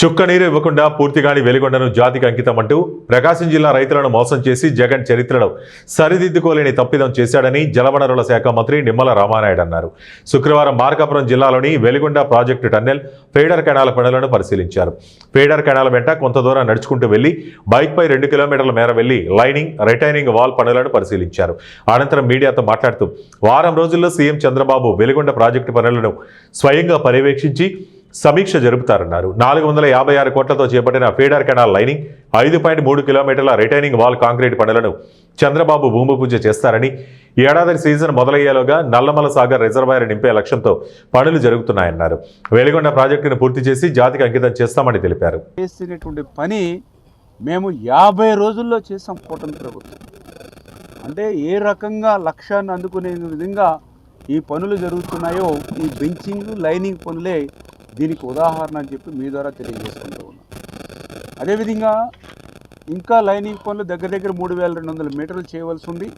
చుక్క నీరు ఇవ్వకుండా పూర్తిగాని వెలిగొండను జాతికి అంకితమంటూ ప్రకాశం జిల్లా రైతులను మోసం చేసి జగన్ చరిత్రలో సరిదిద్దుకోలేని తప్పిదం చేశాడని జలవనరుల శాఖ మంత్రి నిమ్మల రామానాయుడు అన్నారు. శుక్రవారం మార్కాపురం జిల్లాలోని Veligonda project tunnel feeder canal పనులను పరిశీలించారు. ఫీడర్ కెనాల్ వెంట కొంత దూరం నడుచుకుంటూ వెళ్లి బైక్పై 2 కిలోమీటర్ల మేర వెళ్లి లైనింగ్, రిటైనింగ్ వాల్ పనులను పరిశీలించారు. అనంతరం మీడియాతో మాట్లాడుతూ వారం రోజుల్లో సీఎం చంద్రబాబు వెలిగొండ ప్రాజెక్టు పనులను స్వయంగా పర్యవేక్షించి సమీక్ష జరుపుతారన్నారు. 456 కోట్లతో చేపట్టిన ఫీడర్ కెనాల్ లైనింగ్, 5.3 కిలోమీటర్ల రిటైనింగ్ వాల్ కాంక్రీట్ పనులను చంద్రబాబు భూమి పూజ చేస్తారని, ఏడాది సీజన్ మొదలయ్యేలోగా నల్లమల సాగర్ రిజర్వాయర్ నింపే లక్ష్యంతో పనులు జరుగుతున్నాయన్నారు. వెలిగొండ ప్రాజెక్టును పూర్తి చేసి జాతికి అంకితం చేస్తామని తెలిపారు. చేసినటువంటి పని మేము 50 రోజుల్లో చేసాం కూటమి ప్రభుత్వం. అంటే ఏ రకంగా లక్ష్యాన్ని అందుకునే విధంగా ఈ పనులు జరుగుతున్నాయో ఈ బెంచింగ్, లైనింగ్ పనులే దీనికి ఉదాహరణ అని చెప్పి మీ ద్వారా తెలియజేసుకుంటూ ఉన్నాం. అదేవిధంగా ఇంకా లైనింగ్ పనులు దగ్గర 3200 మీటర్లు చేయవలసి ఉంది.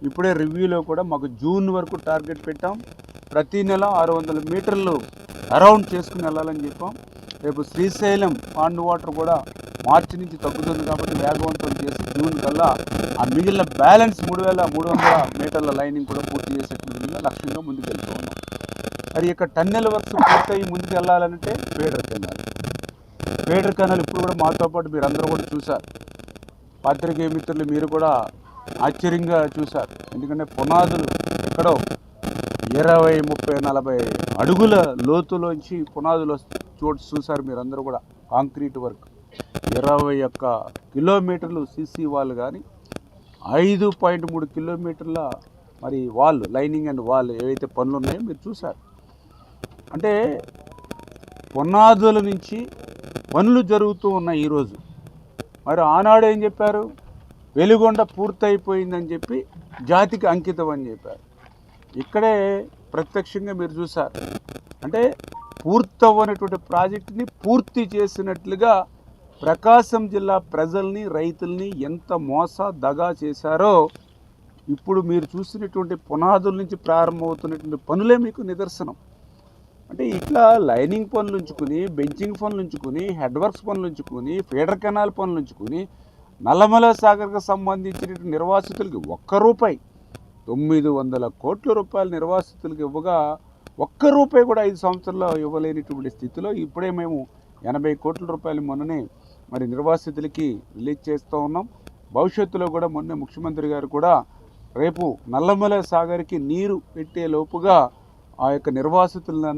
ఇప్పుడే రివ్యూలో కూడా మాకు జూన్ వరకు టార్గెట్ పెట్టాం. ప్రతి నెల 600 మీటర్లు అరౌండ్ చేసుకుని వెళ్ళాలని చెప్పాం. రేపు శ్రీశైలం పాండ్ వాటర్ కూడా మార్చి నుంచి తగ్గుతుంది కాబట్టి వేగవంతం చేసి జూన్ కల్లా ఆ మిగిలిన బ్యాలెన్స్ 3300 మీటర్ల లైనింగ్ కూడా పూర్తి చేసేటువంటి లక్ష్యంగా ముందుకు వెళ్తూ ఉన్నాం. మరి ఇక టన్నెల్ వర్క్స్ పూర్తయి ముందుకు వెళ్ళాలంటే ఫీడర్ కెనాల్ ఇప్పుడు కూడా మాతో పాటు మీరు అందరూ కూడా చూశారు. పాత్రికేయ మిత్రులు మీరు కూడా ఆశ్చర్యంగా చూశారు. ఎందుకంటే పునాదులు ఎక్కడో 20, 30, 40 అడుగుల లోతులోంచి పునాదులు చూశారు మీరందరూ కూడా. కాంక్రీట్ వర్క్ 21 కిలోమీటర్లు సీసీ వాల్ కానీ 5.3 కిలోమీటర్ల మరి వాల్, లైనింగ్ అండ్ వాల్ ఏవైతే పనులు ఉన్నాయో మీరు చూశారు. అంటే పునాదుల నుంచి పనులు జరుగుతూ ఉన్నాయి ఈరోజు. మరి ఆనాడు ఏం చెప్పారు? వెలిగొండ పూర్తయిపోయిందని చెప్పి జాతికి అంకితం అని చెప్పారు. ఇక్కడే ప్రత్యక్షంగా మీరు చూశారు. అంటే పూర్తవ్వనటువంటి ప్రాజెక్టుని పూర్తి చేసినట్లుగా ప్రకాశం జిల్లా ప్రజల్ని, రైతుల్ని ఎంత దగా చేశారో ఇప్పుడు మీరు చూసినటువంటి పునాదుల నుంచి ప్రారంభమవుతున్నటువంటి పనులే మీకు నిదర్శనం. అంటే ఇట్లా లైనింగ్ పనులు ఉంచుకుని, బెంచింగ్ పనులు ఉంచుకుని, హెడ్ వర్క్స్ పనులు ఉంచుకుని, ఫీడర్ కెనాల్ పనులు ఉంచుకుని, నల్లమల సాగర్కు సంబంధించినటువంటి నిర్వాసితులకి ₹1 900 కోట్ల రూపాయలు నిర్వాసితులకు ఇవ్వగా ₹1 కూడా 5 సంవత్సరాల్లో ఇవ్వలేనిటువంటి స్థితిలో ఇప్పుడే మేము 80 కోట్ల రూపాయలు మొన్ననే మరి నిర్వాసితులకి రిలీజ్ చేస్తూ ఉన్నాం. భవిష్యత్తులో కూడా మొన్న ముఖ్యమంత్రి గారు కూడా రేపు నల్లమల సాగర్కి నీరు పెట్టే లోపుగా ఆ యొక్క నిర్వాసితులందరూ